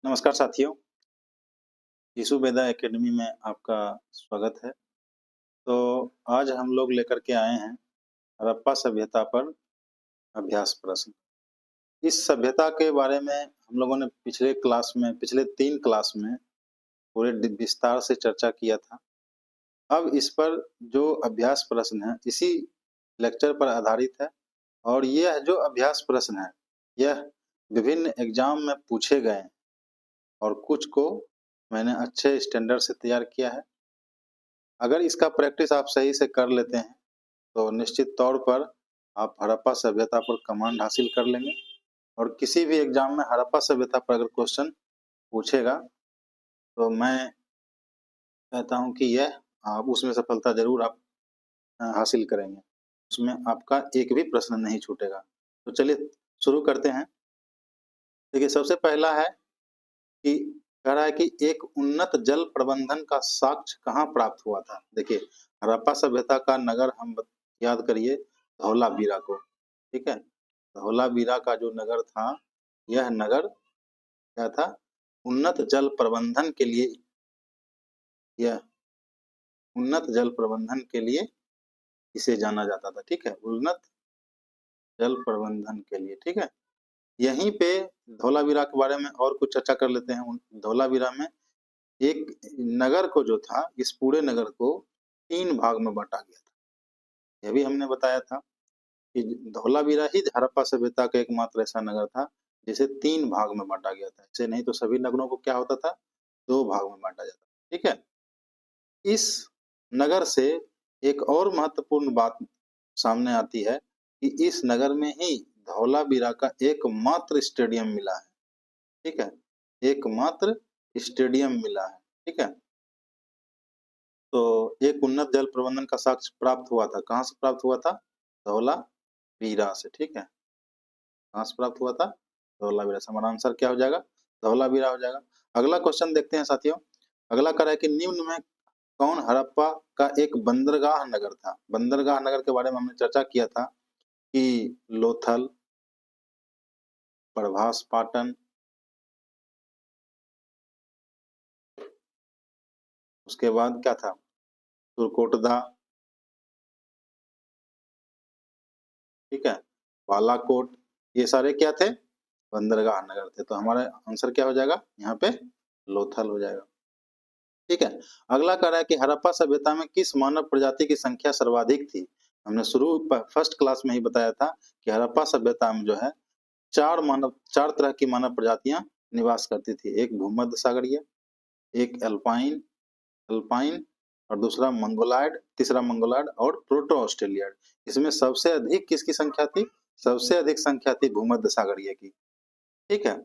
नमस्कार साथियों, यीशु वेदा एकेडमी में आपका स्वागत है। तो आज हम लोग लेकर के आए हैं हड़प्पा सभ्यता पर अभ्यास प्रश्न। इस सभ्यता के बारे में हम लोगों ने पिछले 3 क्लास में पूरे विस्तार से चर्चा किया था। अब इस पर जो अभ्यास प्रश्न है इसी लेक्चर पर आधारित है और यह जो अभ्यास प्रश्न है, यह विभिन्न एग्जाम में पूछे गए हैं और कुछ को मैंने अच्छे स्टैंडर्ड से तैयार किया है। अगर इसका प्रैक्टिस आप सही से कर लेते हैं, तो निश्चित तौर पर आप हड़प्पा सभ्यता पर कमांड हासिल कर लेंगे और किसी भी एग्जाम में हड़प्पा सभ्यता पर अगर क्वेश्चन पूछेगा, तो मैं कहता हूं कि यह आप उसमें सफलता जरूर आप हासिल करेंगे। उसमें आपका एक भी प्रश्न नहीं छूटेगा। तो चलिए शुरू करते हैं। देखिए, सबसे पहला है कि कह रहा है कि एक उन्नत जल प्रबंधन का साक्ष्य कहाँ प्राप्त हुआ था। देखिए, हड़प्पा सभ्यता का नगर हम याद करिए धौलावीरा को, ठीक है। धौलावीरा का जो नगर था, यह नगर क्या था, उन्नत जल प्रबंधन के लिए, यह उन्नत जल प्रबंधन के लिए इसे जाना जाता था, ठीक है, उन्नत जल प्रबंधन के लिए, ठीक है। यहीं पे धौलावीरा के बारे में और कुछ चर्चा कर लेते हैं। धौलावीरा में एक नगर को जो था, इस पूरे नगर को 3 भाग में बांटा गया था। यह भी हमने बताया था कि धौलावीरा ही हड़प्पा सभ्यता का एकमात्र ऐसा नगर था जिसे 3 भाग में बांटा गया था। ऐसे नहीं तो सभी नगरों को क्या होता था, 2 भाग में बांटा जाता, ठीक है। इस नगर से एक और महत्वपूर्ण बात सामने आती है कि इस नगर में ही धौलावीरा का एकमात्र स्टेडियम मिला है, ठीक है, एकमात्र स्टेडियम मिला है, ठीक है। तो एक उन्नत जल प्रबंधन का साक्ष्य प्राप्त हुआ था। कहाँ से प्राप्त हुआ था? धौलावीरा से, ठीक है। कहाँ से प्राप्त हुआ था? धौलावीरा से। हमारा आंसर क्या हो जाएगा? धौलावीरा हो जाएगा। अगला क्वेश्चन देखते हैं साथियों। अगला कह रहा है कि निम्न में कौन हड़प्पा का एक बंदरगाह नगर था? बंदरगाह नगर के बारे में हमने चर्चा किया था कि लोथल, प्रभास पाटन, उसके बाद क्या था, तुर्कोटदा, ठीक है, बालाकोट, ये सारे क्या थे? बंदरगाह नगर थे। तो हमारा आंसर क्या हो जाएगा यहाँ पे? लोथल हो जाएगा, ठीक है। अगला कह रहा है कि हड़प्पा सभ्यता में किस मानव प्रजाति की संख्या सर्वाधिक थी? हमने फर्स्ट क्लास में ही बताया था कि हड़प्पा सभ्यता में जो है 4 तरह की मानव प्रजातियां निवास करती थी। एक भूमध्य सागरीय, एक अल्पाइन अल्पाइन और दूसरा मंगोलॉयड, तीसरा मंगोलॉयड और प्रोटो ऑस्ट्रेलियाड। इसमें सबसे अधिक किसकी संख्या थी? सबसे अधिक संख्या थी भूमध्य सागरीय की, ठीक है।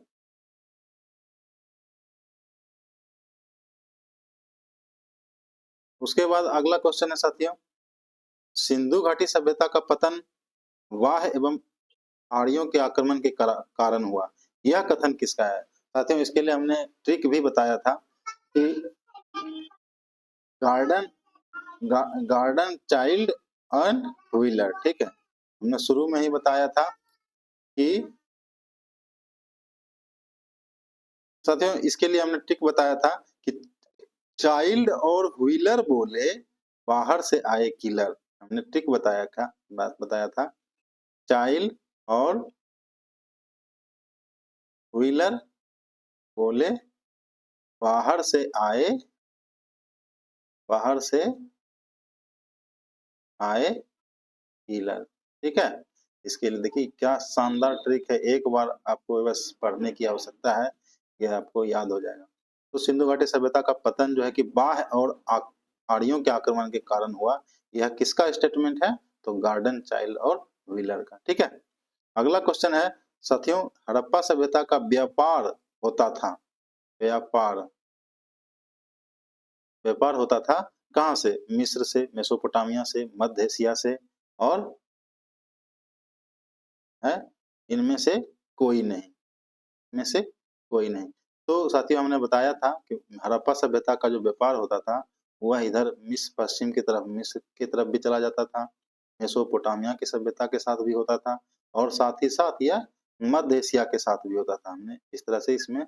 उसके बाद अगला क्वेश्चन है साथियों, सिंधु घाटी सभ्यता का पतन वाह एवं आर्यों के आक्रमण के कारण हुआ। यह कथन किसका है? साथियों, इसके लिए हमने ट्रिक भी बताया था कि garden garden child and wheeler, ठीक है। हमने शुरू में ही बताया था कि साथियों, इसके लिए हमने ट्रिक बताया था कि चाइल्ड और व्हीलर बोले बाहर से आए किलर। हमने ट्रिक बताया था चाइल्ड और व्हीलर बोले बाहर से आए किलर, ठीक है। इसके लिए देखिए क्या शानदार ट्रिक है, एक बार आपको बस पढ़ने की आवश्यकता है, यह आपको याद हो जाएगा। तो सिंधु घाटी सभ्यता का पतन जो है कि बाह्य और आर्यों के आक्रमण के कारण हुआ। यह किसका स्टेटमेंट है? तो गार्डन चाइल्ड और व्हीलर का, ठीक है। अगला क्वेश्चन है साथियों, हड़प्पा सभ्यता का व्यापार होता था, व्यापार व्यापार होता था कहाँ से? मिस्र से, मेसोपोटामिया से, मध्य एशिया से और है इनमें से कोई नहीं, इनमें से कोई नहीं। तो साथियों, हमने बताया था कि हड़प्पा सभ्यता का जो व्यापार होता था वह इधर पश्चिम की तरफ मिस्र की तरफ भी चला जाता था, मेसोपोटामिया की सभ्यता के साथ भी होता था और साथ ही साथ यह मध्य एशिया के साथ भी होता था। हमने इस तरह से इसमें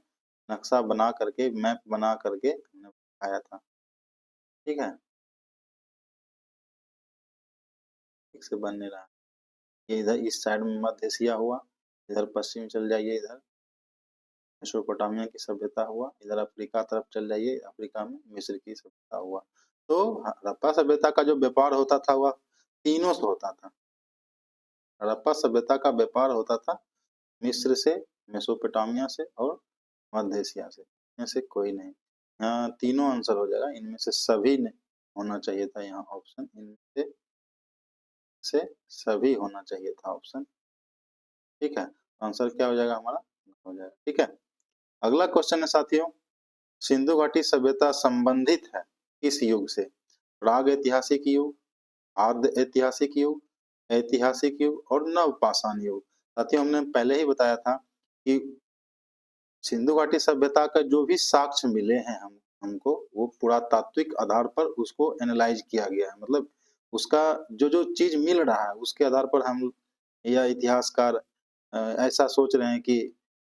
नक्शा बना करके, मैप बना करके हमने दिखाया था। ठीक है, ठीक से बन नहीं रहा। ये इधर इस साइड में मध्य एशिया हुआ, इधर पश्चिम चल जाइए, इधर मेसोपोटामिया की सभ्यता हुआ, इधर अफ्रीका तरफ चल जाइए, अफ्रीका में मिस्र की सभ्यता हुआ। तो हड़प्पा सभ्यता का जो व्यापार होता था वह तीनों से होता था। हड़प्पा सभ्यता का व्यापार होता था मिस्र से, मेसोपोटामिया से और मध्य एशिया से। इनमें से कोई नहीं। यहाँ तीनों आंसर हो जाएगा, इनमें से सभी ने होना चाहिए था यहाँ ऑप्शन, इनमें से सभी होना चाहिए था ऑप्शन। ठीक है, आंसर क्या हो जाएगा हमारा? हो जाएगा। ठीक है, अगला क्वेश्चन है साथियों, सिंधु घाटी सभ्यता संबंधित है किस युग से? प्राग ऐतिहासिक युग, आद्य ऐतिहासिक युग, ऐतिहासिक युग और नवपाषाण युग। साथियों हमने पहले ही बताया था कि सिंधु घाटी सभ्यता का जो भी साक्ष्य मिले हैं हमको, वो पुरातात्विक आधार पर उसको एनालाइज किया गया है। मतलब उसका जो जो चीज मिल रहा है उसके आधार पर हम या इतिहासकार ऐसा सोच रहे हैं कि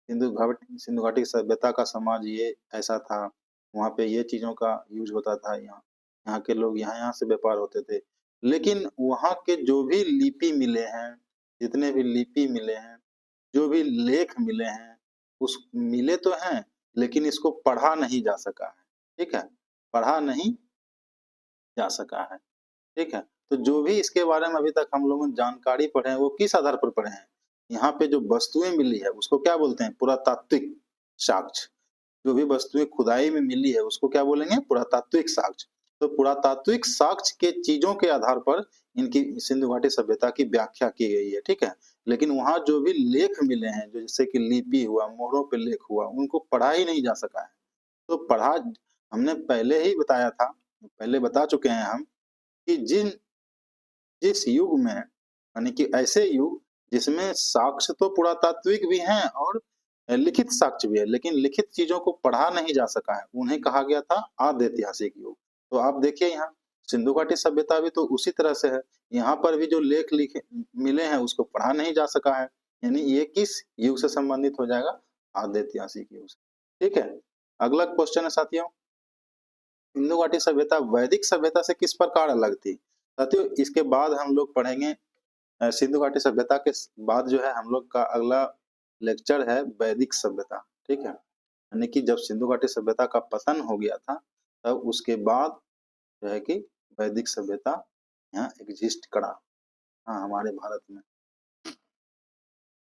सिंधु घाटी सभ्यता का समाज ये ऐसा था, वहाँ पे ये चीजों का यूज होता था, यहाँ यहाँ के लोग यहाँ यहाँ से व्यापार होते थे। लेकिन वहाँ के जो भी लिपि मिले हैं, जितने भी लिपि मिले हैं, जो भी लेख मिले हैं, उस मिले तो हैं, लेकिन इसको पढ़ा नहीं जा सका है। ठीक है, पढ़ा नहीं जा सका है। ठीक है, तो जो भी इसके बारे में अभी तक हम लोगों ने जानकारी पढ़े हैं वो किस आधार पर पढ़े हैं? यहाँ पे जो वस्तुएं मिली है उसको क्या बोलते हैं? पुरातात्विक साक्ष्य। जो भी वस्तुएं खुदाई में मिली है उसको क्या बोलेंगे? पुरातात्विक साक्ष्य। तो पुरातात्विक साक्ष्य के चीजों के आधार पर इनकी सिंधु घाटी सभ्यता की व्याख्या की गई है। ठीक है, लेकिन वहां जो भी लेख मिले हैं, जो जैसे कि लिपि हुआ, मोहरों पे लेख हुआ, उनको पढ़ा ही नहीं जा सका है। तो पढ़ा हमने पहले ही बताया था, पहले बता चुके हैं हम कि जिस युग में, यानी कि ऐसे युग जिसमें साक्ष्य तो पुरातात्विक भी हैं और लिखित साक्ष्य भी है, लेकिन लिखित चीजों को पढ़ा नहीं जा सका है, उन्हें कहा गया था आद्य ऐतिहासिक युग। तो आप देखिए यहाँ सिंधु घाटी सभ्यता भी तो उसी तरह से है। यहाँ पर भी जो लेख लिखे मिले हैं उसको पढ़ा नहीं जा सका है, यानी ये किस युग से संबंधित हो जाएगा? आद्य ऐतिहासिक युग से। ठीक है, अगला क्वेश्चन है साथियों, सिंधु घाटी सभ्यता वैदिक सभ्यता से किस प्रकार अलग थी? साथियों इसके बाद हम लोग पढ़ेंगे सिंधु घाटी सभ्यता के बाद जो है हम लोग का अगला लेक्चर है वैदिक सभ्यता। ठीक है, यानी कि जब सिंधु घाटी सभ्यता का पतन हो गया था तब उसके बाद जो है कि वैदिक सभ्यता यहाँ एग्जिस्ट करा, हाँ हमारे भारत में।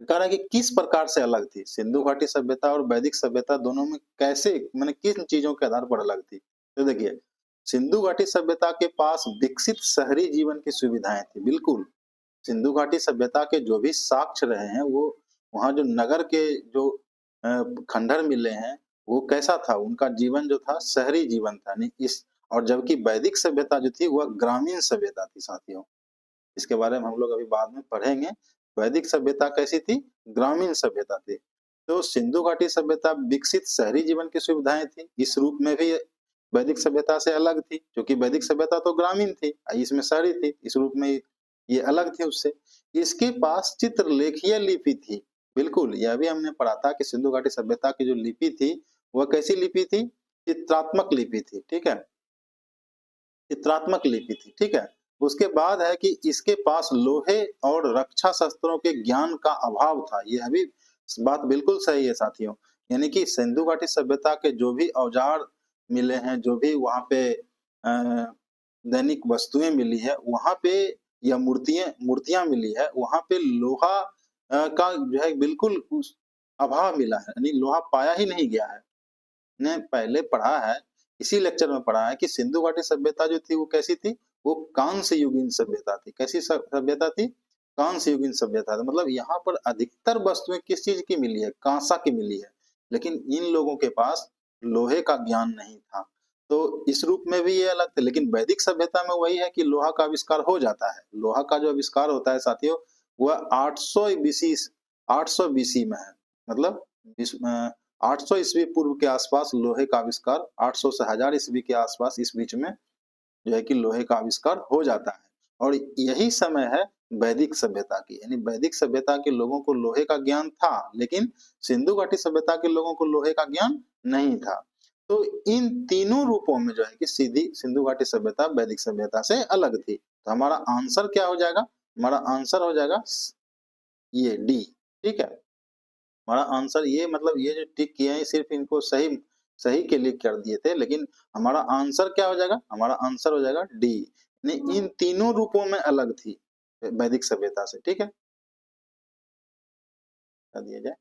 कह रहा है कि किस प्रकार से अलग थी सिंधु घाटी सभ्यता और वैदिक सभ्यता, दोनों में कैसे, मैंने किन चीजों के आधार पर अलग थी? तो देखिए सिंधु घाटी सभ्यता के पास विकसित शहरी जीवन की सुविधाएं थी। बिल्कुल, सिंधु घाटी सभ्यता के जो भी साक्ष्य रहे हैं वो वहाँ जो नगर के जो खंडहर मिले हैं वो कैसा था? उनका जीवन जो था शहरी जीवन था, नहीं इस, और जबकि वैदिक सभ्यता जो थी वह ग्रामीण सभ्यता थी साथियों। इसके बारे में हम लोग अभी बाद में पढ़ेंगे। वैदिक सभ्यता कैसी थी? ग्रामीण सभ्यता थी। तो सिंधु घाटी सभ्यता विकसित शहरी जीवन की सुविधाएं थी, इस रूप में भी वैदिक सभ्यता से अलग थी, क्योंकि वैदिक सभ्यता तो ग्रामीण थी, इसमें शहरी थी, इस रूप में ये अलग थी उससे। इसके पास चित्रलेखीय लिपि थी। बिल्कुल, यह भी हमने पढ़ा था कि सिंधु घाटी सभ्यता की जो लिपि थी वह कैसी लिपि थी? चित्रात्मक लिपि थी। ठीक है, चित्रात्मक लिपि थी। ठीक है, उसके बाद है कि इसके पास लोहे और रक्षा शस्त्रों के ज्ञान का अभाव था। यह भी बात बिल्कुल सही है साथियों, यानी कि सिंधु घाटी सभ्यता के जो भी औजार मिले हैं, जो भी वहाँ पे दैनिक वस्तुएं मिली है, वहाँ पे या मूर्तियां मिली है, वहाँ पे लोहा का जो है बिल्कुल उस अभाव मिला है, यानी लोहा पाया ही नहीं गया है। ने पहले पढ़ा है, इसी लेक्चर में पढ़ा है कि सिंधु घाटी सभ्यता जो थी वो कैसी थी? वो कांस्य युगीन सभ्यता थी। कैसी सभ्यता थी? कांस्य युगीन सभ्यता थी। मतलब यहाँ पर अधिकतर वस्तुएं किस चीज की मिली है? कांसा की मिली है, लेकिन इन लोगों के पास लोहे का ज्ञान नहीं था। तो इस रूप में भी ये अलग थे, लेकिन वैदिक सभ्यता में वही है कि लोहा का आविष्कार हो जाता है। लोहा का जो आविष्कार होता है साथियों वह 800 बीसी में है। मतलब 800 ईस्वी पूर्व के आसपास लोहे का आविष्कार, 800 से 1000 ईस्वी के आसपास इस बीच में जो है कि लोहे का आविष्कार हो जाता है। और यही समय है वैदिक सभ्यता की, यानी वैदिक सभ्यता के लोगों को लोहे का ज्ञान था, लेकिन सिंधु घाटी सभ्यता के लोगों को लोहे का ज्ञान नहीं था। तो इन तीनों रूपों में जो है कि सीधी सिंधु घाटी सभ्यता वैदिक सभ्यता से अलग थी। तो हमारा आंसर क्या हो जाएगा? हमारा आंसर हो जाएगा ये डी। ठीक है, हमारा आंसर ये, मतलब ये जो टिक किए हैं सिर्फ इनको सही सही के लिए कर दिए थे, लेकिन हमारा आंसर क्या हो जाएगा? हमारा आंसर हो जाएगा डी, यानी इन तीनों रूपों में अलग थी वैदिक सभ्यता से। ठीक है, कर दिया जाए।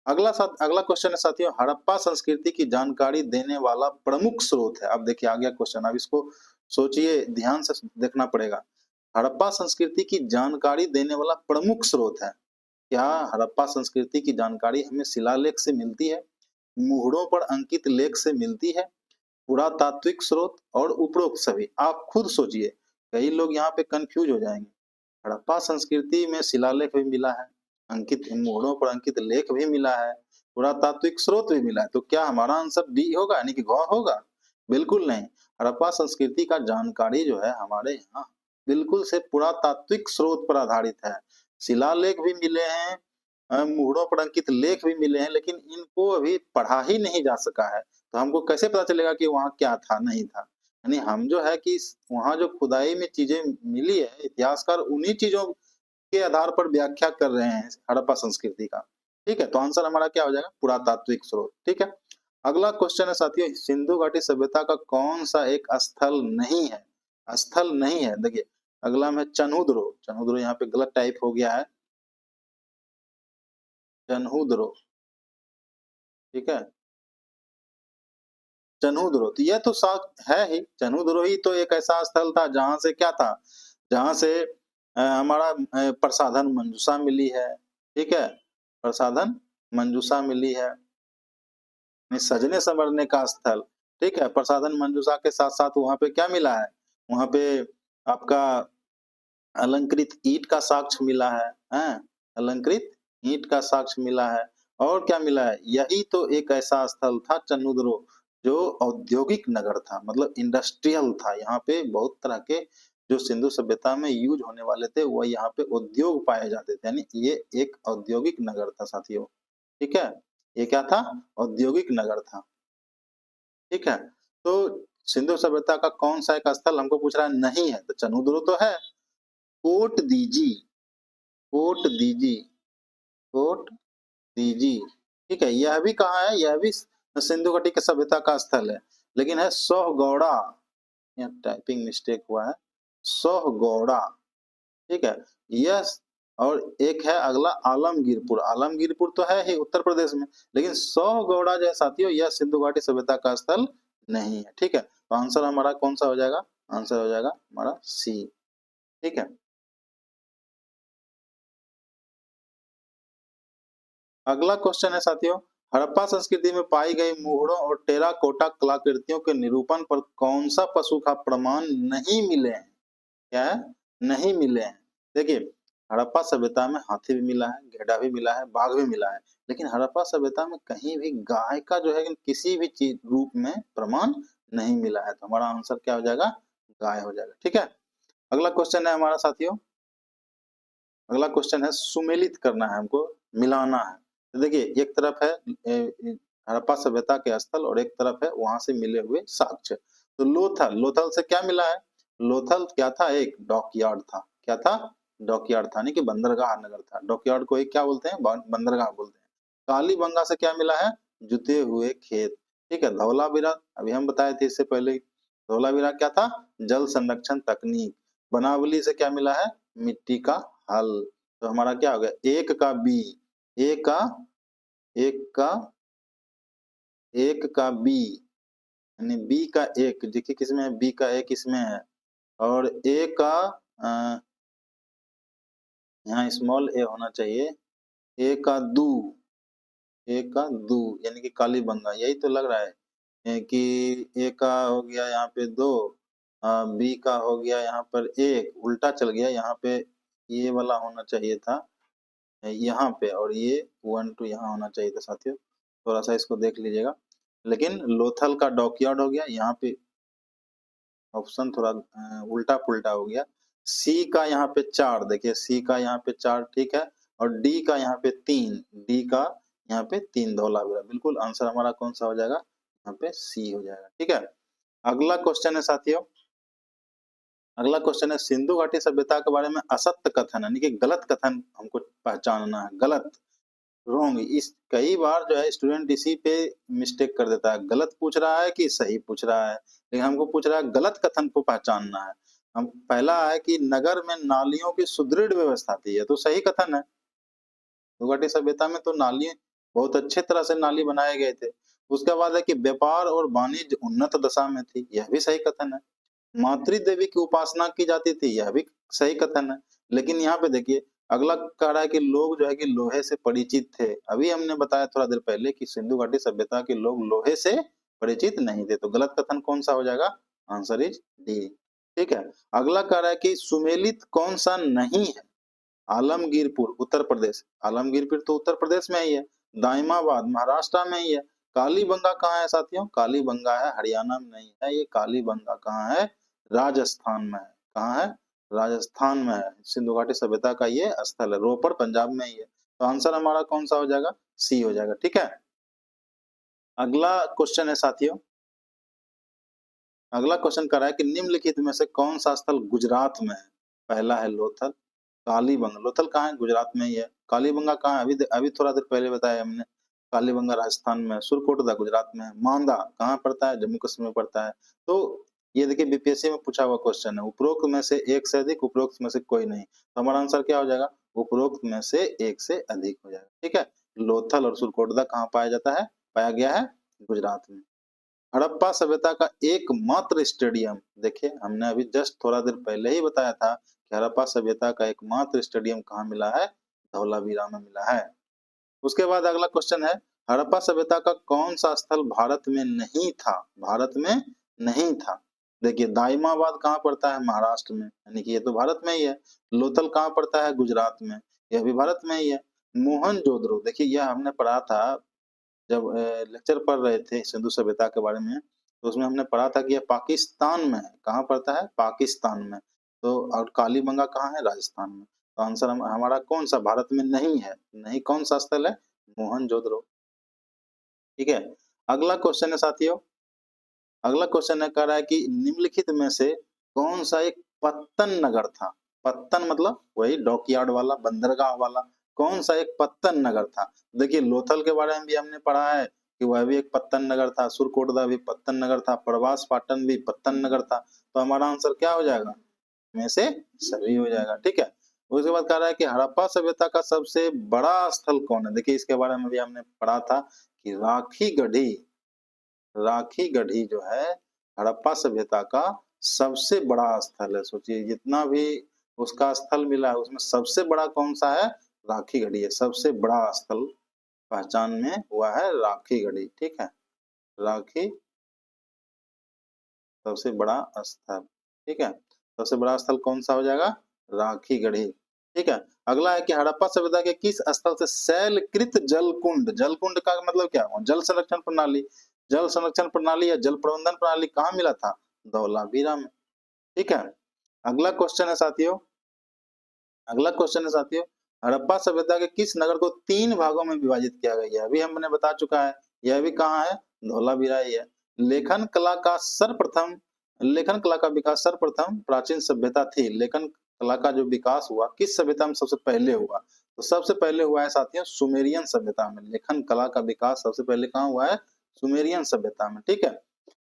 अगला क्वेश्चन है साथियों, हड़प्पा संस्कृति की जानकारी देने वाला प्रमुख स्रोत है। अब देखिए आ गया क्वेश्चन, अब इसको सोचिए, ध्यान से देखना पड़ेगा। हड़प्पा संस्कृति की जानकारी देने वाला प्रमुख स्रोत है। क्या हड़प्पा संस्कृति की जानकारी हमें शिलालेख से मिलती है, मुहरों पर अंकित लेख से मिलती है, पुरातात्विक स्रोत और उपरोक्त सभी? आप खुद सोचिए, कई लोग यहाँ पे कंफ्यूज हो जाएंगे। हड़प्पा संस्कृति में शिलालेख भी मिला है, अंकित मोहरों पर अंकित लेख भी मिला है, पुरातात्विक स्रोत भी मिला है, तो क्या हमारा आंसर डी होगा, यानी कि घ होगा? बिल्कुल नहीं। हड़प्पा संस्कृति का जानकारी जो है हमारे यहाँ बिल्कुल से पुरातात्विक स्रोत पर आधारित है। शिलालेख भी मिले हैं, मुहरों पर अंकित लेख भी मिले हैं, लेकिन इनको अभी पढ़ा ही नहीं जा सका है। तो हमको कैसे पता चलेगा कि वहाँ क्या था नहीं था? यानी हम जो है कि वहाँ जो खुदाई में चीजें मिली है, इतिहासकार उन्हीं चीजों के आधार पर व्याख्या कर रहे हैं हड़प्पा संस्कृति का। ठीक है, तो आंसर हमारा क्या हो जाएगा? पुरातात्विक स्रोत। ठीक है, अगला क्वेश्चन है साथियों, सिंधु घाटी सभ्यता का कौन सा एक स्थल नहीं है? स्थल नहीं है, देखिए अगला में चन्हुद्रो। चन्हुद्रो यहाँ पे गलत टाइप हो गया है, चन्हुद्रो। ठीक है, चन्हुद्रो, तो यह तो है ही, चन्हुद्रो ही तो एक ऐसा स्थल था जहां से क्या था, जहां से हमारा प्रसाधन मंजूषा मिली है। ठीक है, प्रसाधन मंजूषा मिली है, सजने संवरने का स्थल। ठीक है, प्रसाधन मंजूषा के साथ साथ वहां पे क्या मिला है? वहां पे आपका अलंकृत ईंट का साक्ष्य मिला है, हैं? अलंकृत ईंट का साक्ष्य मिला है, और क्या मिला है? यही तो एक ऐसा स्थल था चन्हुद्रो जो औद्योगिक नगर था, मतलब इंडस्ट्रियल था। यहाँ पे बहुत तरह के जो सिंधु सभ्यता में यूज होने वाले थे वो यहाँ पे उद्योग पाए जाते थे, यानी ये एक औद्योगिक नगर था साथियों। ठीक है, ये क्या था? औद्योगिक नगर था। ठीक है, तो सिंधु सभ्यता का कौन सा एक स्थल हमको पूछ रहा है नहीं है, तो चन्हुद्रो तो है। कोट दीजी, कोट दीजी, कोट दीजी। ठीक है, यह भी कहाँ है? यह भी सिंधु घाटी के सभ्यता का स्थल है, लेकिन है सोहगौड़ा। यहाँ टाइपिंग मिस्टेक हुआ है, सोहगौड़ा। ठीक है, यह, और एक है अगला आलमगीरपुर। आलमगीरपुर तो है ही उत्तर प्रदेश में, लेकिन सोहगौड़ा जो है साथियों, यह सिंधु घाटी सभ्यता का स्थल नहीं है। ठीक है, तो आंसर हमारा कौन सा हो जाएगा? आंसर हो जाएगा हमारा सी। ठीक है, अगला क्वेश्चन है साथियों, हड़प्पा संस्कृति में पाई गई मुहरों और टेराकोटा कलाकृतियों के निरूपण पर कौन सा पशु का प्रमाण नहीं मिले हैं? क्या है? नहीं मिले हैं। देखिए, हड़प्पा सभ्यता में हाथी भी मिला है, गैंडा भी मिला है, बाघ भी मिला है, लेकिन हड़प्पा सभ्यता में कहीं भी गाय का जो है किसी भी चीज रूप में प्रमाण नहीं मिला है। तो हमारा आंसर क्या हो जाएगा? गाय हो जाएगा। ठीक है, अगला क्वेश्चन है हमारा साथियों, अगला क्वेश्चन है सुमेलित करना है हमको, मिलाना है। तो देखिए, एक तरफ है हड़प्पा सभ्यता के स्थल और एक तरफ है वहां से मिले हुए साक्ष्य। तो लोथल, लोथल से क्या मिला है? लोथल क्या था? एक डॉकयार्ड था। क्या था? डॉकयार्ड था, यानी कि बंदरगाह नगर था। डॉकयार्ड को एक क्या बोलते हैं? बंदरगाह बोलते हैं। कालीबंगा से क्या मिला है? जुते हुए खेत। ठीक है, धौलावीरा अभी हम बताए थे इससे पहले, धौलावीरा क्या था? जल संरक्षण तकनीक। बनावली से क्या मिला है? मिट्टी का हल। तो हमारा क्या हो गया? एक का बी, एक का एक का एक का बी, यानी बी का एक, देखिए किसमें है? बी का एक इसमें है, और ए का यहाँ स्मॉल ए होना चाहिए, ए का दू, ए का दू, यानी कि कालीबंगा। यही तो लग रहा है कि ए का हो गया यहाँ पे दो, बी का हो गया यहाँ पर एक, उल्टा चल गया यहाँ पे, ये वाला होना चाहिए था यहाँ पे, और ये 1 2 यहाँ होना चाहिए था साथियों। थोड़ा सा इसको देख लीजिएगा, लेकिन लोथल का डॉकयार्ड हो गया यहाँ पे, ऑप्शन थोड़ा उल्टा पुल्टा हो गया। सी का यहाँ पे 4, देखिए सी का यहाँ पे 4। ठीक है, और डी का यहाँ पे 3, डी का यहाँ पे 3 धौलावीरा। बिल्कुल आंसर हमारा कौन सा हो जाएगा, यहाँ पे सी हो जाएगा। ठीक है, अगला क्वेश्चन है साथियों, अगला क्वेश्चन है सिंधु घाटी सभ्यता के बारे में असत्य कथन यानी कि गलत कथन हमको पहचानना है। गलत, रॉन्ग, इस कई बार जो है स्टूडेंट इसी पे मिस्टेक कर देता है, गलत पूछ रहा है कि सही पूछ रहा है, लेकिन हमको पूछ रहा है गलत कथन को पहचानना है। हम पहला है कि नगर में नालियों की सुदृढ़ व्यवस्था थी, ये तो सही कथन है। सिंधु घाटी सभ्यता में तो नाली बहुत अच्छे तरह से नाली बनाए गए थे। उसके बाद है कि व्यापार और वाणिज्य उन्नत दशा में थी, यह भी सही कथन है। मातृ देवी की उपासना की जाती थी, यह भी सही कथन है। लेकिन यहाँ पे देखिए अगला कह रहा है कि लोग जो है कि लोहे से परिचित थे। अभी हमने बताया थोड़ा देर पहले कि सिंधु घाटी सभ्यता के लोग लोहे से परिचित नहीं थे, तो गलत कथन कौन सा हो जाएगा, आंसर इज डी। ठीक है, अगला कह रहा है कि सुमेलित कौन सा नहीं है, आलमगीरपुर उत्तर प्रदेश, आलमगीरपुर तो उत्तर प्रदेश में ही है, दाइमाबाद महाराष्ट्र में ही है, कालीबंगा कहाँ है साथियों, कालीबंगा है हरियाणा में नहीं है, ये कालीबंगा कहाँ है, राजस्थान में है। कहाँ है, राजस्थान में है। सिंधु घाटी सभ्यता का ये स्थल है, रोपड़ पंजाब में ही है। तो आंसर हमारा कौन सा हो जाएगा, सी हो जाएगा। ठीक है, अगला क्वेश्चन है साथियों, अगला क्वेश्चन कर रहा है कि निम्नलिखित में से कौन सा स्थल गुजरात में है। पहला है लोथल, कालीबंगा, लोथल कहाँ है, गुजरात में ही है। कालीबंगा कहाँ है, अभी थोड़ा देर पहले बताया हमने, कालीबंगा राजस्थान में है। सुरकोटदा गुजरात में है। मांदा कहाँ पड़ता है, जम्मू कश्मीर में पड़ता है। तो ये देखिए बीपीएससी में पूछा हुआ क्वेश्चन है, उपरोक्त में से एक से अधिक, उपरोक्त में से कोई नहीं। तो हमारा आंसर क्या हो जाएगा, उपरोक्त में से एक से अधिक हो जाएगा। ठीक है, लोथल और सुरकोटदा कहाँ पाया जाता है, पाया गया है गुजरात में। हड़प्पा सभ्यता का एकमात्र स्टेडियम, देखिए हमने अभी जस्ट थोड़ा देर पहले ही बताया था कि हड़प्पा सभ्यता का एकमात्र स्टेडियम कहाँ मिला है, धौलावीरा में मिला है। उसके बाद अगला क्वेश्चन है, हड़प्पा सभ्यता का कौन सा स्थल भारत में नहीं था, भारत में नहीं था। देखिए दाइमाबाद कहाँ पड़ता है, महाराष्ट्र में, यानी कि ये तो भारत में ही है। लोथल कहाँ पड़ता है, गुजरात में, यह भी भारत में ही है। मोहनजोदड़ो, देखिए यह हमने पढ़ा था जब लेक्चर पढ़ रहे थे सिंधु सभ्यता के बारे में, तो उसमें हमने पढ़ा था कि यह पाकिस्तान में है। कहाँ पड़ता है, पाकिस्तान में। तो और कालीबंगा कहाँ है, राजस्थान में। तो आंसर हमारा कौन सा भारत में नहीं है, नहीं कौन सा स्थल है, मोहनजोदड़ो। ठीक है, अगला क्वेश्चन है साथियों, अगला क्वेश्चन है कह रहा है कि निम्नलिखित में से कौन सा एक पत्तन नगर था। पत्तन मतलब वही डॉकयार्ड वाला, बंदरगाह वाला। कौन सा एक पत्तन नगर था। देखिए लोथल के बारे में भी हमने पढ़ा है कि वह भी एक पत्तन नगर था, सुरकोटदा भी पत्तन नगर था, प्रवास पाटन भी पत्तन नगर था। तो हमारा आंसर क्या हो जाएगा, में से सभी हो जाएगा। ठीक है, उसके बाद कह रहा है कि हड़प्पा सभ्यता का सबसे बड़ा स्थल कौन है। देखिए इसके बारे में भी हमने पढ़ा था कि राखी गढ़ी, राखी गढ़ी जो है हड़प्पा सभ्यता का सबसे बड़ा स्थल है। सोचिए जितना भी उसका स्थल मिला है उसमें सबसे बड़ा कौन सा है, राखी गढ़ी है। सबसे बड़ा स्थल पहचान में हुआ है राखी गढ़ी। ठीक है, राखी सबसे बड़ा स्थल। ठीक है, सबसे बड़ा स्थल कौन सा हो जाएगा, राखी गढ़ी। ठीक है, अगला है कि हड़प्पा सभ्यता के किस स्थल से शैलकृत जलकुंड, जलकुंड का मतलब क्या हुआ, जल संरक्षण प्रणाली, जल संरक्षण प्रणाली या जल प्रबंधन प्रणाली कहाँ मिला था, धौलावीरा में। ठीक है, अगला क्वेश्चन है साथियों, अगला क्वेश्चन है साथियों, हड़प्पा सभ्यता के किस नगर को 3 भागों में विभाजित किया गया है। अभी हमने बता चुका है, यह भी कहाँ है, धौलावीरा ही है। लेखन कला का सर्वप्रथम, लेखन कला का विकास सर्वप्रथम प्राचीन सभ्यता थी। लेखन कला का जो विकास हुआ किस सभ्यता में सबसे पहले हुआ, तो सबसे पहले हुआ है साथियों सुमेरियन सभ्यता में। लेखन कला का विकास सबसे पहले कहाँ हुआ है, सुमेरियन सभ्यता में। ठीक है,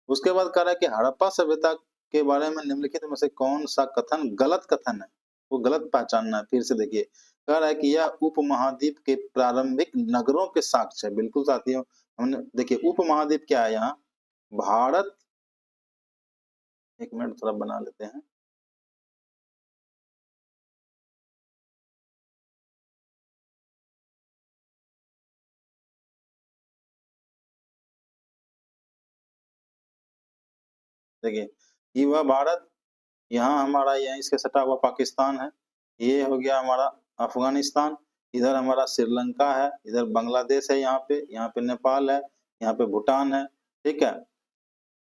उसके बाद कह रहा है कि हड़प्पा सभ्यता के बारे में निम्नलिखित में से कौन सा कथन गलत कथन है, वो गलत पहचानना है। फिर से देखिए कह रहा है कि यह उपमहाद्वीप के प्रारंभिक नगरों के साक्ष्य है। बिल्कुल साथियों, हमने देखिए उपमहाद्वीप क्या है, यहाँ भारत, एक मिनट थोड़ा बना लेते हैं। देखिए ये हुआ भारत, यहाँ हमारा यहीं इसके सटा हुआ पाकिस्तान है, ये हो गया हमारा अफगानिस्तान, इधर हमारा श्रीलंका है, इधर बांग्लादेश है, यहाँ पे नेपाल है, यहाँ पे भूटान है। ठीक है,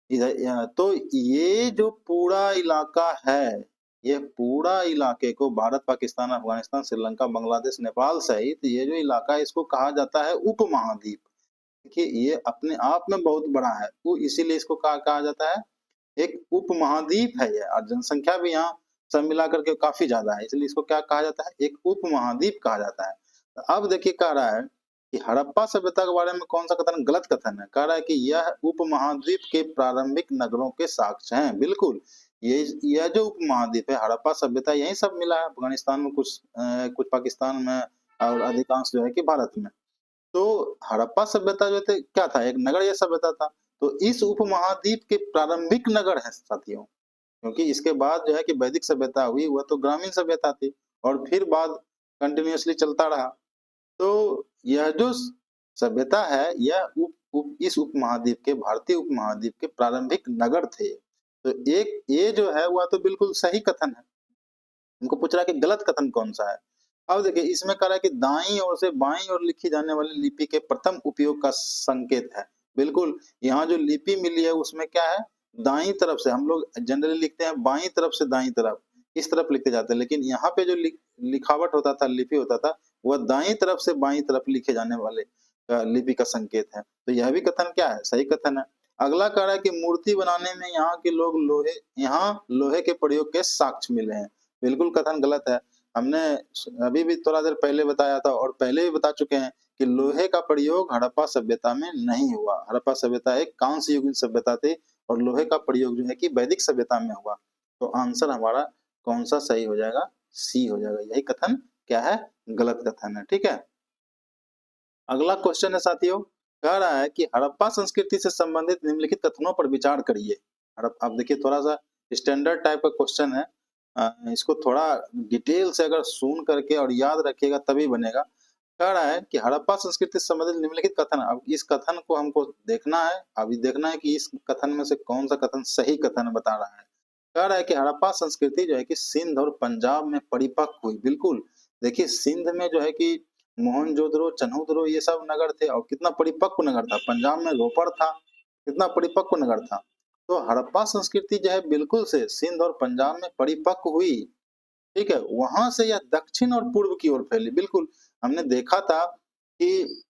इधर तो ये जो पूरा इलाका है, ये पूरा इलाके को भारत, पाकिस्तान, अफगानिस्तान, श्रीलंका, बांग्लादेश, नेपाल सहित ये जो इलाका है इसको कहा जाता है उपमहाद्वीप। देखिए ये अपने आप में बहुत बड़ा है, तो इसीलिए इसको कहा जाता है एक उपमहाद्वीप है ये, और जनसंख्या भी यहाँ सब मिला करके काफी ज्यादा है, इसलिए इसको क्या कहा जाता है, एक उपमहाद्वीप कहा जाता है। तो अब देखिए कह रहा है कि हड़प्पा सभ्यता के बारे में कौन सा कथन गलत कथन है। कह रहा है कि यह उपमहाद्वीप के प्रारंभिक नगरों के साक्ष्य हैं। बिल्कुल, यह जो उपमहाद्वीप है, हड़प्पा सभ्यता यही सब मिला है, अफगानिस्तान में कुछ पाकिस्तान में, और अधिकांश जो है कि भारत में। तो हड़प्पा सभ्यता जो थे क्या था, एक नगर सभ्यता था। तो इस उपमहाद्वीप के प्रारंभिक नगर है साथियों, क्योंकि इसके बाद जो है कि वैदिक सभ्यता हुई, वह तो ग्रामीण सभ्यता थी, और फिर बाद कंटिन्यूअसली चलता रहा। तो यह जो सभ्यता है, यह इस उपमहाद्वीप के, भारतीय उपमहाद्वीप के प्रारंभिक नगर थे। तो एक ये जो है वह तो बिल्कुल सही कथन है। इनको पूछ रहा है कि गलत कथन कौन सा है। अब देखिए इसमें कह रहा है कि दाईं ओर से बाईं ओर लिखी जाने वाली लिपि के प्रथम उपयोग का संकेत है। बिल्कुल, यहाँ जो लिपि मिली है उसमें क्या है, दाईं तरफ से, हम लोग जनरली लिखते हैं बाईं तरफ से दाईं तरफ, इस तरफ लिखते जाते हैं, लेकिन यहाँ पे जो लिखावट होता था, लिपि होता था, वह दाईं तरफ से बाईं तरफ लिखे जाने वाले लिपि का संकेत है। तो यह भी कथन क्या है, सही कथन है। अगला कह रहा है कि मूर्ति बनाने में यहाँ के लोग यहाँ लोहे के प्रयोग के साक्ष्य मिले हैं। बिल्कुल कथन गलत है। हमने अभी भी थोड़ा देर पहले बताया था, और पहले भी बता चुके हैं कि लोहे का प्रयोग हड़प्पा सभ्यता में नहीं हुआ। हड़प्पा सभ्यता एक कांस्य युगीन सभ्यता थी, और लोहे का प्रयोग जो है कि वैदिक सभ्यता में हुआ। तो आंसर हमारा कौन सा सही हो जाएगा, सी हो जाएगा। यही कथन क्या है, गलत कथन है। ठीक है, अगला क्वेश्चन है साथियों, कह रहा है कि हड़प्पा संस्कृति से संबंधित निम्नलिखित कथनों पर विचार करिए। अब देखिए थोड़ा सा स्टैंडर्ड टाइप का क्वेश्चन है, इसको थोड़ा डिटेल से अगर सुन करके और याद रखिएगा तभी बनेगा। कह रहा है कि हड़प्पा संस्कृति से संबंधित निम्नलिखित कथन, अब इस कथन को हमको देखना है, अभी देखना है कि इस कथन में से कौन सा कथन सही कथन बता रहा है। कह रहा है कि हड़प्पा संस्कृति जो है कि सिंध और पंजाब में परिपक्व हुई। बिल्कुल, देखिए सिंध में जो है कि मोहनजोदड़ो, चन्हूदड़ो ये सब नगर थे, और कितना परिपक्व नगर था। पंजाब में रोपड़ था, कितना परिपक्व नगर था। तो हड़प्पा संस्कृति जो है बिल्कुल से सिंध और पंजाब में परिपक्व हुई। ठीक है, वहां से यह दक्षिण और पूर्व की ओर फैली। बिल्कुल, हमने देखा था कि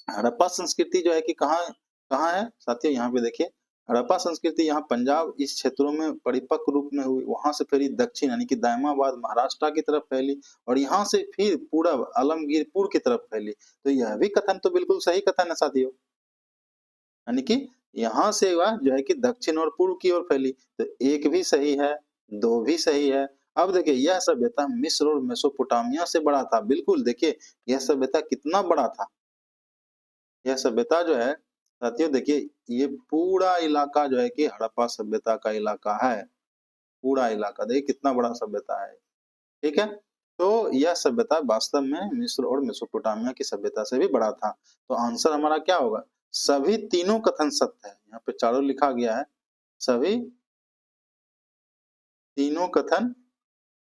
हड़प्पा संस्कृति जो है कि कहाँ कहाँ है साथियों, यहाँ पे देखिए, हड़प्पा संस्कृति यहाँ पंजाब इस क्षेत्रों में परिपक्व रूप में हुई, वहां से फिर दक्षिण यानी कि दायमाबाद महाराष्ट्र की तरफ फैली, और यहाँ से फिर पूरब आलमगीरपुर की तरफ फैली। तो यह भी कथन तो बिल्कुल सही कथन है साथियों, यानी कि यहाँ से वह जो है कि दक्षिण और पूर्व की ओर फैली। तो एक भी सही है, दो भी सही है। अब देखिए यह सभ्यता मिस्र और मेसोपोटामिया से बड़ा था। बिल्कुल, देखिए यह सभ्यता कितना बड़ा था। यह सभ्यता जो है साथियों, देखिए ये पूरा इलाका जो है कि हड़प्पा सभ्यता का इलाका है। पूरा इलाका देखिए कितना बड़ा सभ्यता है। ठीक है, तो यह सभ्यता वास्तव में मिस्र और मेसोपोटामिया की सभ्यता से भी बड़ा था। तो आंसर हमारा क्या होगा, सभी तीनों कथन सत्य है। यहाँ पे चारों लिखा गया है, सभी तीनों कथन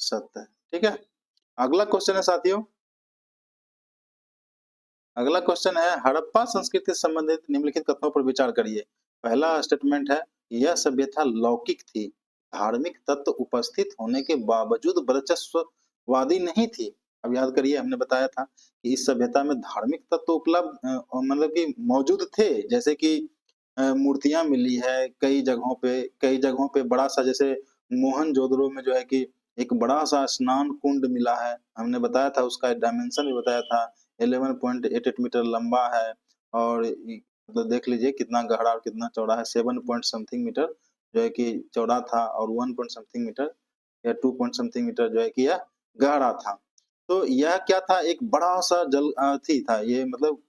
सत्य है। ठीक है, अगला क्वेश्चन है साथियों, अगला क्वेश्चन है हड़प्पा संस्कृति से संबंधित निम्नलिखित कथनों पर विचार करिए। पहला स्टेटमेंट है, यह सभ्यता लौकिक थी, धार्मिक तत्व उपस्थित होने के बावजूद वर्चस्ववादी नहीं थी। अब याद करिए, हमने बताया था कि इस सभ्यता में धार्मिक तत्व उपलब्ध मतलब कि मौजूद थे, जैसे कि मूर्तियां मिली है कई जगहों पे बड़ा सा, जैसे मोहनजोदड़ो में जो है कि एक बड़ा सा स्नान कुंड मिला है। हमने बताया था, उसका डायमेंशन भी बताया था, 11.88 मीटर लंबा है, और तो देख लीजिए कितना गहरा और कितना चौड़ा है, 7 पॉइंट समथिंग मीटर जो है कि चौड़ा था, और 1 पॉइंट समथिंग मीटर या 2 पॉइंट समथिंग मीटर जो है कि यह गहरा था। तो यह क्या था, एक बड़ा सा अथी था ये, मतलब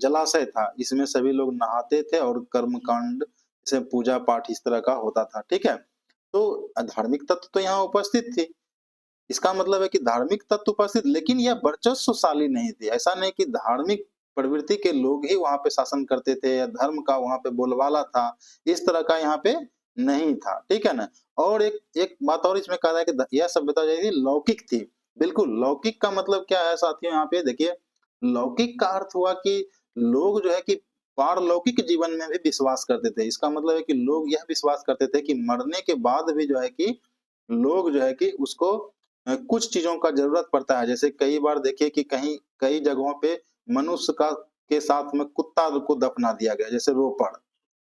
जलाशय था। इसमें सभी लोग नहाते थे और कर्मकांड जैसे पूजा पाठ इस तरह का होता था। ठीक है, तो धार्मिक तत्व तो यहाँ उपस्थित थे। इसका मतलब है कि धार्मिक तत्व उपस्थित, लेकिन यह वर्चस्वशाली नहीं थी। ऐसा नहीं कि धार्मिक प्रवृत्ति के लोग ही वहां पे शासन करते थे, या धर्म का वहां पे बोलबाला था, इस तरह का यहाँ पे नहीं था। ठीक है ना, और एक एक बात और इसमें कहा है कि यह सभ्यता जो है लौकिक थी। बिल्कुल, लौकिक का मतलब क्या है साथियों, यहाँ पे देखिए, लौकिक का अर्थ हुआ कि लोग जो है कि पारलौकिक जीवन में भी विश्वास करते थे। इसका मतलब है कि लोग यह विश्वास करते थे कि मरने के बाद भी जो है कि लोग जो है कि उसको कुछ चीज़ों का ज़रूरत पड़ता है। जैसे कई बार देखिए कि कई जगहों पे मनुष्य का के साथ में कुत्ता को दफ़ना दिया गया, जैसे रोपड़।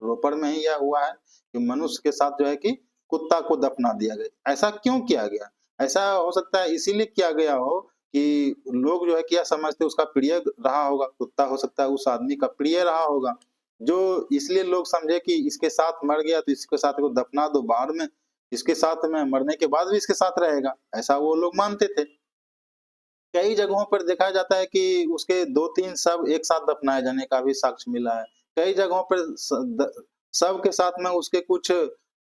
रोपड़ में ही यह हुआ है कि मनुष्य के साथ जो है कि कुत्ता को दफ़ना दिया गया। ऐसा क्यों किया गया? ऐसा हो सकता है इसीलिए किया गया हो कि लोग जो है कि यह समझते उसका प्रिय रहा होगा, कुत्ता हो सकता है उस आदमी का प्रिय रहा होगा, जो इसलिए लोग समझे कि इसके साथ मर गया तो इसके साथ को दफ़ना दो, बाद में इसके साथ में मरने के बाद भी इसके साथ रहेगा, ऐसा वो लोग मानते थे। कई जगहों पर देखा जाता है कि उसके 2-3 शव एक साथ दफनाए जाने का भी साक्ष्य मिला है। कई जगहों पर शव के साथ में उसके कुछ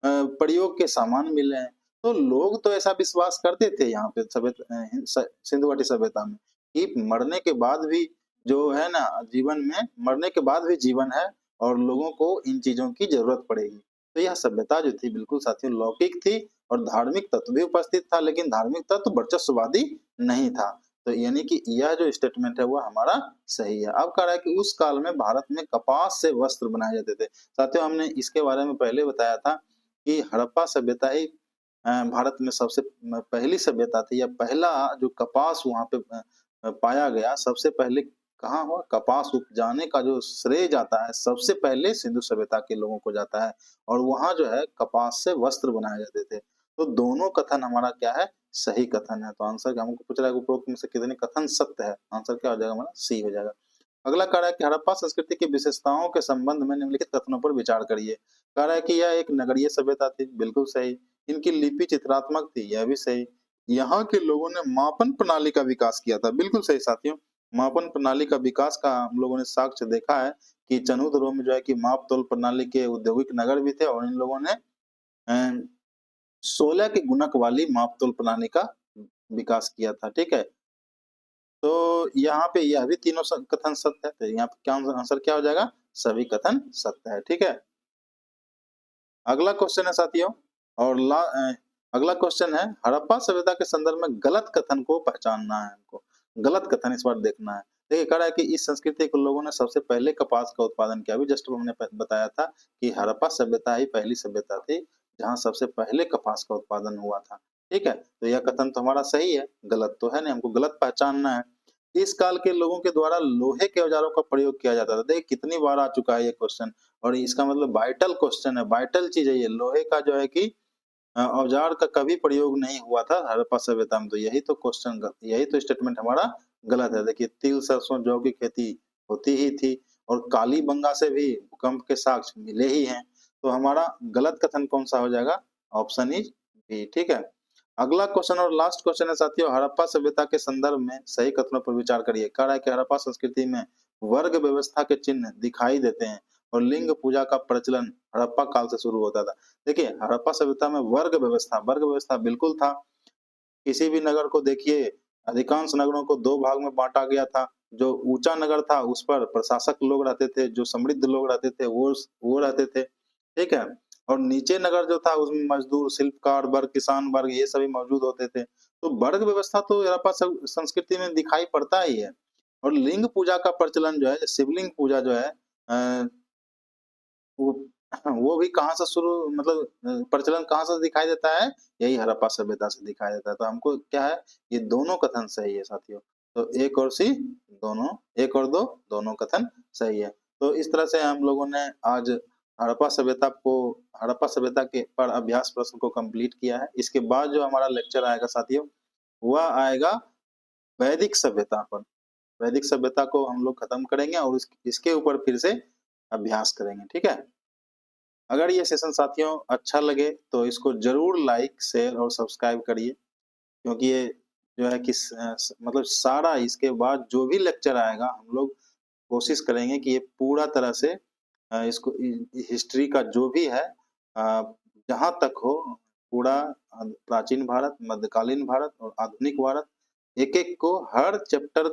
प्रयोग के सामान मिले हैं। तो लोग तो ऐसा विश्वास करते थे यहाँ पे सिंधु घाटी सभ्यता में कि मरने के बाद भी जो है ना जीवन में मरने के बाद भी जीवन है और लोगों को इन चीज़ों की ज़रूरत पड़ेगी। तो यह सभ्यता जो थी बिल्कुल साथियों लौकिक थी और धार्मिक तत्व भी उपस्थित था, लेकिन धार्मिक तत्व वर्चस्ववादी नहीं था। तो यानी कि यह जो स्टेटमेंट है वो हमारा सही है। अब कह रहा है कि उस काल में भारत में कपास से वस्त्र बनाए जाते थे। साथियों हमने इसके बारे में पहले बताया था कि हड़प्पा सभ्यता ही भारत में सबसे पहली सभ्यता थी या पहला जो कपास वहाँ पे पाया गया सबसे पहले कहाँ हुआ? कपास उपजाने का जो श्रेय जाता है सबसे पहले सिंधु सभ्यता के लोगों को जाता है और वहाँ जो है कपास से वस्त्र बनाए जाते थे। तो दोनों कथन हमारा क्या है? सही कथन है। तो आंसर क्या हमको पूछ रहा है उपरोक्त में से कितने कथन सत्य है? आंसर क्या हो जाएगा हमारा? सी हो जाएगा। अगला कह रहा है कि हड़प्पा संस्कृति की विशेषताओं के संबंध में निम्नलिखित कथनों पर विचार करिए। कह रहा है कि यह एक नगरीय सभ्यता थी, बिल्कुल सही। इनकी लिपि चित्रात्मक थी, यह भी सही। यहाँ के लोगों ने मापन प्रणाली का विकास किया था, बिल्कुल सही साथियों। मापन प्रणाली का विकास का हम लोगों ने साक्ष्य देखा है कि चनूदरो में जो है कि माप-तोल प्रणाली के औद्योगिक नगर भी थे और इन लोगों ने अ 16 के गुणक वाली माप-तोल प्रणाली का विकास किया था, ठीक है? तो यहाँ पे यह भी तीनों कथन सत्य है, तो यहाँ पे क्या आंसर क्या हो जाएगा? सभी कथन सत्य है, ठीक है? अगला क्वेश्चन है साथियों और अगला क्वेश्चन है हड़प्पा सभ्यता के संदर्भ में गलत कथन को पहचानना है हमको। गलत कथन इस बार देखना है। देखिए कह रहा है कि इस संस्कृति के लोगों ने सबसे पहले कपास का उत्पादन किया। अभी जस्ट हमने बताया था कि हड़प्पा सभ्यता ही पहली सभ्यता थी, जहाँ सबसे पहले कपास का उत्पादन हुआ था। ठीक है? तो यह कथन तो हमारा सही है, गलत तो है नहीं, हमको गलत पहचानना है। इस काल के लोगों के द्वारा लोहे के औजारों का प्रयोग किया जाता था। देखिए कितनी बार आ चुका है ये क्वेश्चन और इसका मतलब वाइटल क्वेश्चन है, वाइटल चीज़ है ये। लोहे का जो है कि औजार का कभी प्रयोग नहीं हुआ था हड़प्पा सभ्यता में, तो यही तो स्टेटमेंट हमारा गलत है। देखिए तिल, सरसों, जौ की खेती होती ही थी और कालीबंगा से भी भूकंप के साक्ष्य मिले ही हैं। तो हमारा गलत कथन कौन-सा हो जाएगा? ऑप्शन इज बी, ठीक है? अगला क्वेश्चन और लास्ट क्वेश्चन है साथियों हड़प्पा सभ्यता के संदर्भ में सही कथनों पर विचार करिए। कह रहा है कि हड़प्पा संस्कृति में वर्ग व्यवस्था के चिन्ह दिखाई देते हैं और लिंग पूजा का प्रचलन हड़प्पा काल से शुरू होता था। देखिए हड़प्पा सभ्यता में वर्ग व्यवस्था बिल्कुल था। किसी भी नगर को देखिए अधिकांश नगरों को 2 भाग में बाँटा गया था। जो ऊँचा नगर था उस पर प्रशासक लोग रहते थे, जो समृद्ध लोग रहते थे वो रहते थे। ठीक है? और नीचे नगर जो था उसमें मज़दूर, शिल्पकार वर्ग, किसान वर्ग ये सभी मौजूद होते थे। तो वर्ग व्यवस्था तो हड़प्पा संस्कृति में दिखाई पड़ता ही है। और लिंग पूजा का प्रचलन जो है शिवलिंग पूजा जो है वो वो भी कहाँ से शुरू मतलब प्रचलन कहाँ से दिखाई देता है? यही हड़प्पा सभ्यता से दिखाई देता है। तो हमको क्या है, ये दोनों कथन सही है साथियों। तो 1 और सी दोनों 1 और 2 दोनों कथन सही है। तो इस तरह से हम लोगों ने आज हड़प्पा सभ्यता के पर अभ्यास प्रश्न को कंप्लीट किया है। इसके बाद जो हमारा लेक्चर आएगा साथियों, वह आएगा वैदिक सभ्यता पर। वैदिक सभ्यता को हम लोग खत्म करेंगे और इसके ऊपर फिर से अभ्यास करेंगे, ठीक है? अगर ये सेशन साथियों अच्छा लगे तो इसको ज़रूर लाइक, शेयर और सब्सक्राइब करिए क्योंकि ये जो है कि मतलब सारा इसके बाद जो भी लेक्चर आएगा हम लोग कोशिश करेंगे कि ये पूरा तरह से इसको हिस्ट्री का जो भी है जहाँ तक हो पूरा प्राचीन भारत, मध्यकालीन भारत और आधुनिक भारत एक-एक को हर चैप्टर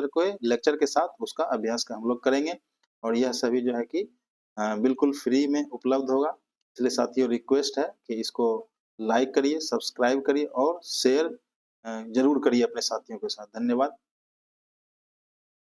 को लेक्चर के साथ उसका अभ्यास का हम लोग करेंगे और यह सभी जो है कि बिल्कुल फ्री में उपलब्ध होगा। इसलिए साथियों रिक्वेस्ट है कि इसको लाइक करिए, सब्सक्राइब करिए और शेयर ज़रूर करिए अपने साथियों के साथ। धन्यवाद।